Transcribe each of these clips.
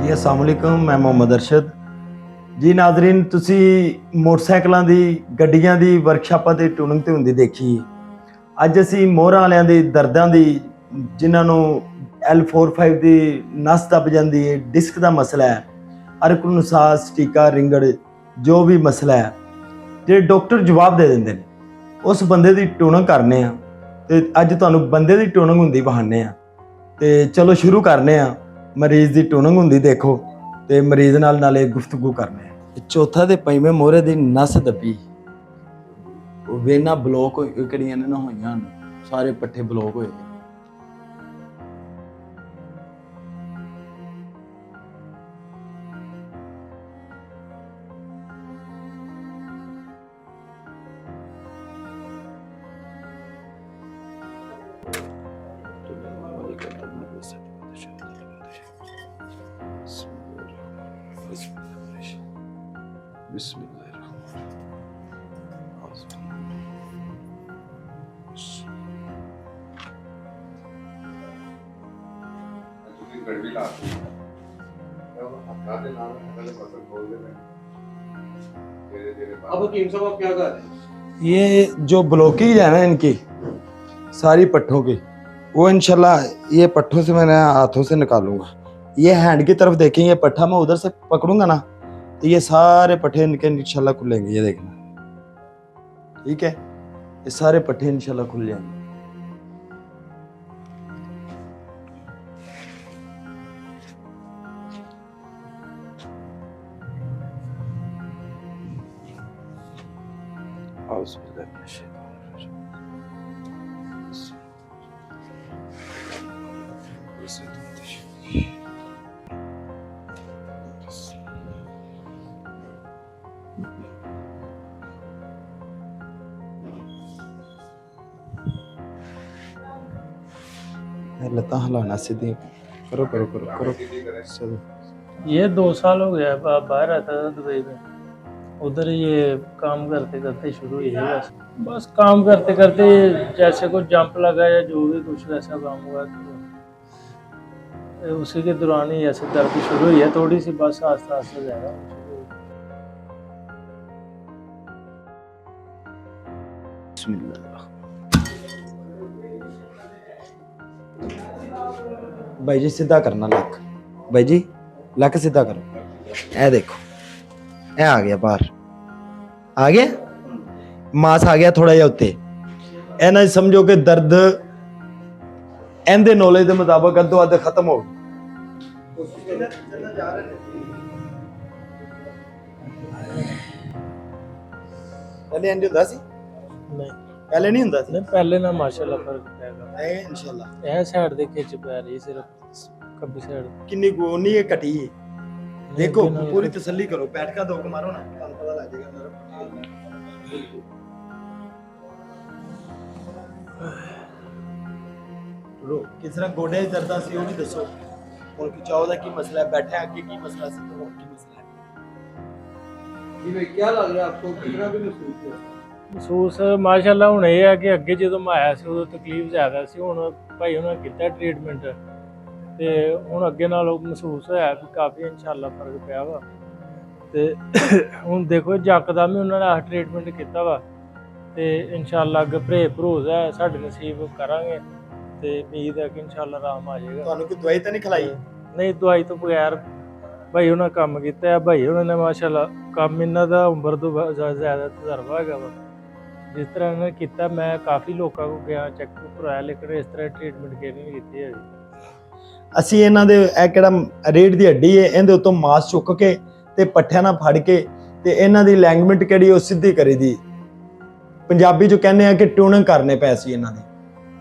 जी अस्सलाम वालेकुम, मैं मोहम्मद अरशद जी। नाज़रीन, तुसी मोटरसाइकिलों की गड्डियां की वर्कशापों की ट्यूनिंग तो होंदी देखी। अज असी मोहरां वालियां दी दर्दां दी, जिन्हों L45 की नस दब जाती है, डिस्क का मसला है, अरकुनसास टीका रिंगड़ जो भी मसला है, जो डॉक्टर जवाब दे देंगे उस बंदे की ट्यूनिंग करने आ। ते अज तुहानूं बंदे की ट्यूनिंग होंदी बहाने आ। ते चलो शुरू करने आ। मरीज़ की ट्यूनिंग होंदी देखो ते मरीज़ नाल गुफ्तगू करने आ। चौथा ते पंजवें मोहरे की नस दबी, वेना ब्लॉक कड़ियां ना होईयां, सारे पट्ठे ब्लॉक होए। अब हकीम साहब आप क्या कर रहे हैं? ये जो ब्लॉकेज है ना इनकी सारी पट्ठों की, वो इंशाल्लाह ये पट्ठों से मैंने हाथों से निकालूंगा। ये हैंड की तरफ देखें, ये पट्ठा मैं उधर से पकड़ूंगा ना तो ये सारे पट्ठे इनके इंशाल्लाह खुलेंगे। ये देखना, ठीक है, ये सारे पट्ठे इंशाल्लाह खुल जाएंगे। लता हिलाना सीधी करो करो करो करो। ये 2 साल हो गया बाहर रहता था दुबई में। उधर ये काम करते करते शुरू हुई है। बस काम करते करते जैसे कुछ जंप लगा या जो भी कुछ वैसा काम हुआ तो उसी के दौरान ही ऐसे दर्द शुरू हुई है थोड़ी सी, बस आस्ते आस्ते ज़्यादा। भाई जी सीधा करना लक, भाई जी लक सीधा करो। ए देखो, ए आ गया बाहर, आ गया मास आ गया थोड़ा जिहा उत्ते। ए ना समझो कि दर्द एंदे नॉलेज के मुताबिक अद्धो अध खत्म हो गया। पहले इंज हुंदा सी? नहीं पहले नहीं हुंदा सी? नहीं, पहले ना माशाल्लाह फर्क पैगा। ए इंशाल्लाह यह साइड दे खिंच पै रही सिर्फ कभी साइड किन्नी गोनी है कटी है। देखो नहीं, पूरी तसल्ली करो, बैठका दो को मारो ना, ਤੁਹਾਨੂੰ पता लग जाएगा। रो किस तरह गोडे दर्दा सी वो भी दसो, ਹੁਣ ਖਿਚਾਓ ਦਾ ਕੀ ਮਸਲਾ ਹੈ, ਬੈਠੇ ਅੱਗੇ ਕੀ ਮਸਲਾ ਸੀ, ਹੋਰ ਕੀ ਮਸਲਾ ਹੈ जी भाई क्या लग रहा है आपको, कितना भी महसूस हुआ? ਮਹਿਸੂਸ ਮਾਸ਼ਾਅੱਲਾ ਹੁਣ ਇਹ ਹੈ ਕਿ ਅੱਗੇ ਜਦੋਂ ਮੈਂ ਆਇਆ ਸੀ ਉਦੋਂ ਤਕਲੀਫ ਜ਼ਿਆਦਾ ਸੀ। ਹੁਣ ਭਾਈ ਉਹਨਾਂ ਕੀਤਾ ਟ੍ਰੀਟਮੈਂਟ ਤੇ ਹੁਣ ਅੱਗੇ ਨਾਲੋਂ ਮਹਿਸੂਸ ਹੋਇਆ ਕਿ ਕਾਫੀ ਇਨਸ਼ਾਅੱਲਾ ਫਰਕ ਪਿਆ ਵਾ। ਤੇ ਹੁਣ ਦੇਖੋ ਯਕਦਮ ਹੀ ਉਹਨਾਂ ਨੇ ਟ੍ਰੀਟਮੈਂਟ ਕੀਤਾ ਵਾ ਤੇ ਇਨਸ਼ਾਅੱਲਾ ਅੱਗੇ ਭਰੋਸਾ ਹੈ ਸਾਡੇ ਨਸੀਬ ਕਰਾਂਗੇ ਤੇ ਉਮੀਦ ਹੈ ਕਿ ਇਨਸ਼ਾਅੱਲਾ ਆਰਾਮ ਆ ਜਾਏਗਾ। ਤੁਹਾਨੂੰ ਕੋਈ ਦਵਾਈ ਤਾਂ ਨਹੀਂ ਖਿਲਾਈ? ਨਹੀਂ, ਦਵਾਈ ਤੋਂ ਬਗੈਰ ਭਾਈ ਉਹਨਾਂ ਕੰਮ ਕੀਤਾ ਹੈ। ਭਾਈ ਉਹਨਾਂ ਨੇ ਮਾਸ਼ਾਅੱਲਾ ਕੰਮ ਇਹਨਾਂ ਦਾ ਉਮਰ ਤੋਂ ਜ਼ਿਆਦਾ ਤਜਰਬਾ ਹੈਗਾ ਵਾ। ਜਿਸ ਤਰ੍ਹਾਂ ਇਹਨਾਂ ਨੇ ਕੀਤਾ, ਮੈਂ ਕਾਫੀ ਲੋਕਾਂ ਕੋਲ ਗਿਆ, ਚੈੱਕਅਪ ਕਰਾਇਆ, ਲੇਕਿਨ ਇਸ ਤਰ੍ਹਾਂ ਟ੍ਰੀਟਮੈਂਟ ਕਿਹਨੇ ਨਹੀਂ ਕੀਤੀ ਹੈ। ਅਸੀਂ ਇਹਨਾਂ ਦੇ ਇਹ ਕਿਹੜਾ ਰੀੜ ਦੀ ਹੱਡੀ ਹੈ, ਇਹਦੇ ਉੱਤੋਂ ਮਾਸ ਚੁੱਕ ਕੇ ਤੇ ਪੱਠਿਆਂ ਨਾਲ ਫੜ ਕੇ ਤੇ ਇਹਨਾਂ ਦੀ ਲੈਂਗਮੈਂਟ ਕਿਹੜੀ ਉਹ ਸਿੱਧੀ ਕਰੀ ਦੀ। ਪੰਜਾਬੀ 'ਚ ਕਹਿੰਦੇ ਆ ਕਿ ਟਿਊਨਿੰਗ ਕਰਨੇ ਪੈ ਸੀ ਇਹਨਾਂ ਦੀ,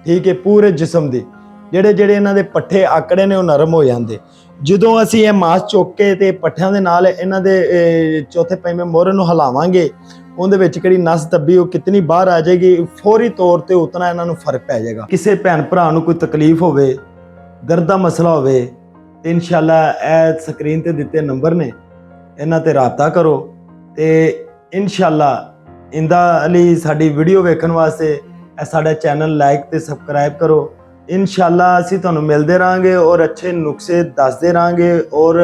ਠੀਕ ਹੈ, ਪੂਰੇ ਜਿਸਮ ਦੀ। ਜਿਹੜੇ ਇਹਨਾਂ ਦੇ ਪੱਠੇ ਆਕੜੇ ਨੇ ਉਹ ਨਰਮ ਹੋ ਜਾਂਦੇ। ਜਦੋਂ ਅਸੀਂ ਇਹ ਮਾਸ ਚੁੱਕ ਕੇ ਤੇ ਪੱਠਿਆਂ ਦੇ ਨਾਲ ਇਹਨਾਂ ਦੇ ਚੌਥੇ ਪੰਜਵੇਂ ਮੋਹਰੇ ਨੂੰ ਹਿਲਾਵਾਂਗੇ, ਉਹਦੇ ਵਿੱਚ ਕਿਹੜੀ ਨਸ ਦੱਬੀ ਉਹ ਕਿਤਨੀ ਬਾਹਰ ਆ ਜਾਏਗੀ, ਫੌਰੀ ਤੌਰ ਤੇ ਉਤਨਾ ਇਹਨਾਂ ਨੂੰ ਫਰਕ ਪੈ ਜਾਏਗਾ। ਕਿਸੇ ਭੈਣ ਭਰਾ ਨੂੰ ਕੋਈ ਤਕਲੀਫ ਹੋਵੇ, ਦਰਦ ਦਾ ਮਸਲਾ ਹੋਵੇ ਤੇ ਇਨਸ਼ਾਅੱਲਾ ਇਹ ਸਕਰੀਨ ਤੇ ਦਿੱਤੇ ਨੰਬਰ ਨੇ, ਇਹਨਾਂ ਤੇ ਰਾਬਤਾ ਕਰੋ ਤੇ ਇਨਸ਼ਾਅੱਲਾ ਇੰਦਾ ਲਈ ਸਾਡੀ ਵੀਡੀਓ ਵੇਖਣ ਵਾਸਤੇ ਇਹ ਸਾਡਾ ਚੈਨਲ ਲਾਈਕ ਤੇ ਸਬਸਕ੍ਰਾਈਬ ਕਰੋ। ਇਨਸ਼ਾਅੱਲਾ ਅਸੀਂ ਤੁਹਾਨੂੰ ਮਿਲਦੇ ਰਹਾਂਗੇ ਔਰ ਅੱਛੇ ਨੁਸਖੇ ਦੱਸਦੇ ਰਹਾਂਗੇ ਔਰ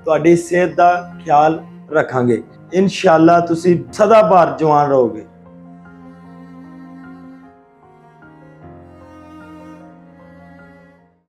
ਤੁਹਾਡੀ ਸਿਹਤ ਦਾ ਖਿਆਲ ਰੱਖਾਂਗੇ। ਇਨਸ਼ਾਅੱਲਾ ਤੁਸੀਂ ਸਦਾ ਬਾਰ ਜਵਾਨ ਰਹੋਗੇ।